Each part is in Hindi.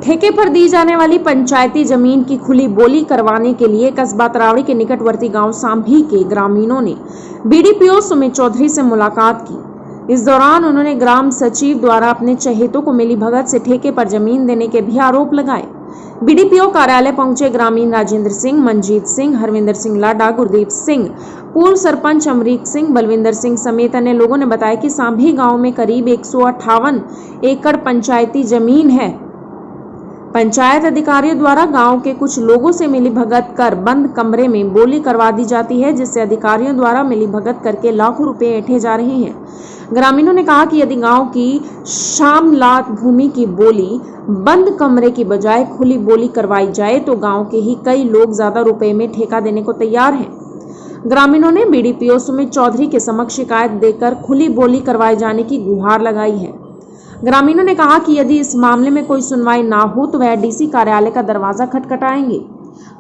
ठेके पर दी जाने वाली पंचायती जमीन की खुली बोली करवाने के लिए कस्बा तरावड़ी के निकटवर्ती गांव सांभी के ग्रामीणों ने बीडीपीओ सुमित चौधरी से मुलाकात की। इस दौरान उन्होंने ग्राम सचिव द्वारा अपने चहेतों को मिलीभगत से ठेके पर जमीन देने के भी आरोप लगाए। बीडीपीओ कार्यालय पहुंचे ग्रामीण राजेंद्र सिंह, मंजीत सिंह, हरविंदर सिंह लाडा, गुरदीप सिंह, पूर्व सरपंच अमरीक सिंह, बलविंदर सिंह समेत अन्य लोगों ने बताया कि सांभी गांव में करीब 158 एकड़ पंचायती जमीन है। पंचायत अधिकारियों द्वारा गांव के कुछ लोगों से मिलीभगत कर बंद कमरे में बोली करवा दी जाती है, जिससे अधिकारियों द्वारा मिलीभगत करके लाखों रुपए ऐंठे जा रहे हैं। ग्रामीणों ने कहा कि यदि गांव की शामलात भूमि की बोली बंद कमरे की बजाय खुली बोली करवाई जाए तो गांव के ही कई लोग ज्यादा रुपए में ठेका देने को तैयार हैं। ग्रामीणों ने बीडीपीओ सुमित चौधरी के समक्ष शिकायत देकर खुली बोली करवाए जाने की गुहार लगाई है। ग्रामीणों ने कहा कि यदि इस मामले में कोई सुनवाई ना हो तो वह डीसी कार्यालय का दरवाजा खटखटाएंगे।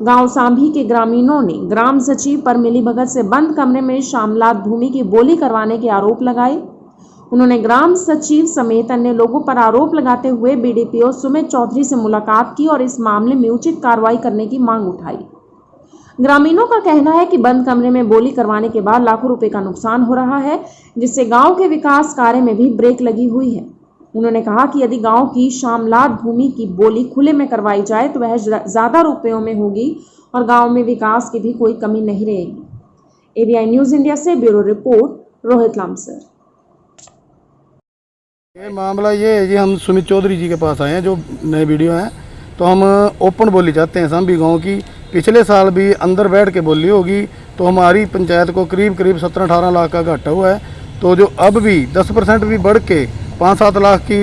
गांव सांभी के ग्रामीणों ने ग्राम सचिव पर मिलीभगत से बंद कमरे में शामलात भूमि की बोली करवाने के आरोप लगाए। उन्होंने ग्राम सचिव समेत अन्य लोगों पर आरोप लगाते हुए बीडीपीओ सुमित चौधरी से मुलाकात की और इस मामले में उचित कार्रवाई करने की मांग उठाई। ग्रामीणों का कहना है कि बंद कमरे में बोली करवाने के बाद लाखों रुपए का नुकसान हो रहा है, जिससे गांव के विकास कार्य में भी ब्रेक लगी हुई है। उन्होंने कहा कि यदि गांव की शामलात भूमि की बोली खुले में करवाई जाए तो वह ज्यादा रुपयों में होगी और गांव में विकास की भी कोई कमी नहीं रहेगी। एबीआई न्यूज इंडिया से ब्यूरो रिपोर्ट, रोहित लामसर। ये मामला ये है जी, हम सुमित चौधरी जी के पास आए हैं जो नए वीडियो हैं, तो हम ओपन बोली चाहते हैं सांभी गांव की। पिछले साल भी अंदर बैठ के बोली होगी तो हमारी पंचायत को करीब 17-18 लाख का घाटा हुआ है। तो जो अब भी 10% भी बढ़ के 5-7 लाख की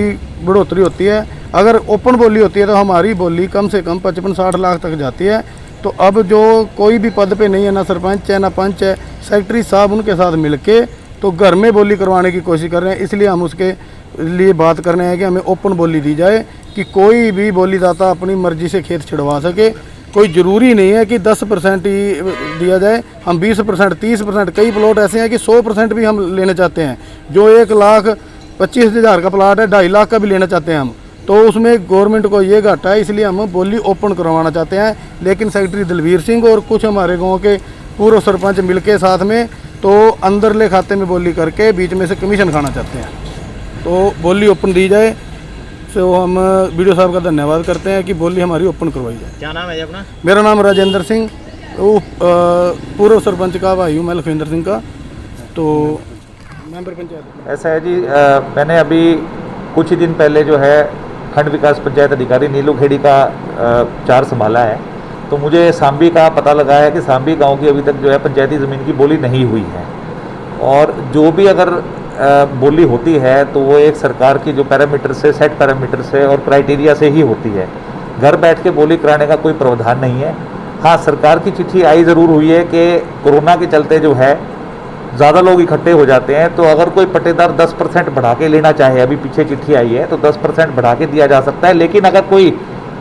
बढ़ोतरी होती है। अगर ओपन बोली होती है तो हमारी बोली कम से कम 55-60 लाख तक जाती है। तो अब जो कोई भी पद पे नहीं है, ना सरपंच है ना पंच है, सेक्रेटरी साहब उनके साथ मिलके तो घर में बोली करवाने की कोशिश कर रहे हैं। इसलिए हम उसके लिए बात करने हैं कि हमें ओपन बोली दी जाए कि कोई भी बोलीदाता अपनी मर्जी से खेत छिड़वा सके। कोई ज़रूरी नहीं है कि 10% ही दिया जाए, हम 20%, 30%, कई प्लॉट ऐसे हैं कि 100% भी हम लेना चाहते हैं। जो 1,25,000 का प्लाट है 2.5 लाख का भी लेना चाहते हैं हम, तो उसमें गवर्नमेंट को ये घाटा है, इसलिए हम बोली ओपन करवाना चाहते हैं। लेकिन सेक्रेटरी दलवीर सिंह और कुछ हमारे गाँव के पूर्व सरपंच मिलके साथ में तो अंदरले खाते में बोली करके बीच में से कमीशन खाना चाहते हैं। तो बोली ओपन दी जाए, तो हम वीडियो साहब का धन्यवाद करते हैं कि बोली हमारी ओपन करवाई जाए। क्या नाम है जी अपना? मेरा नाम राजेंद्र सिंह, पूर्व सरपंच का भाई हूँ मैं लखविंदर सिंह का, तो मेंबर पंचायत। ऐसा है जी, मैंने अभी कुछ ही दिन पहले जो है खंड विकास पंचायत अधिकारी नीलू खेड़ी का चार्ज संभाला है। तो मुझे सांभी का पता लगा है कि सांभी गांव की अभी तक जो है पंचायती ज़मीन की बोली नहीं हुई है, और जो भी अगर बोली होती है तो वो एक सरकार की जो पैरामीटर से, सेट पैरामीटर से और क्राइटेरिया से ही होती है। घर बैठ के बोली कराने का कोई प्रावधान नहीं है। हाँ, सरकार की चिट्ठी आई ज़रूर हुई है कि कोरोना के चलते जो है ज़्यादा लोग इकट्ठे हो जाते हैं, तो अगर कोई पट्टेदार 10% बढ़ा के लेना चाहे, अभी पीछे चिट्ठी आई है तो 10% बढ़ा के दिया जा सकता है। लेकिन अगर कोई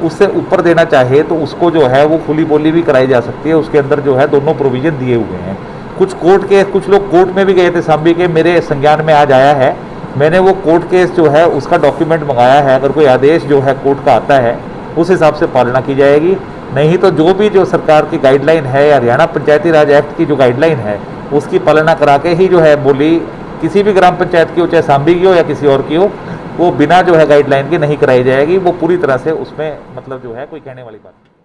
उससे ऊपर देना चाहे तो उसको जो है वो खुली बोली भी कराई जा सकती है। उसके अंदर जो है दोनों प्रोविज़न दिए हुए हैं। कुछ लोग कोर्ट में भी गए थे सांभी के, मेरे संज्ञान में आज आया है। मैंने वो कोर्ट केस जो है उसका डॉक्यूमेंट मंगाया है। अगर कोई आदेश जो है कोर्ट का आता है उस हिसाब से पालना की जाएगी, नहीं तो जो भी जो सरकार की गाइडलाइन है या हरियाणा पंचायती राज एक्ट की जो गाइडलाइन है उसकी पालना करा के ही जो है बोली किसी भी ग्राम पंचायत की हो, चाहे सांभी की हो या किसी और की हो, वो बिना जो है गाइडलाइन के नहीं कराई जाएगी। वो पूरी तरह से उसमें मतलब जो है कोई कहने वाली बात नहीं।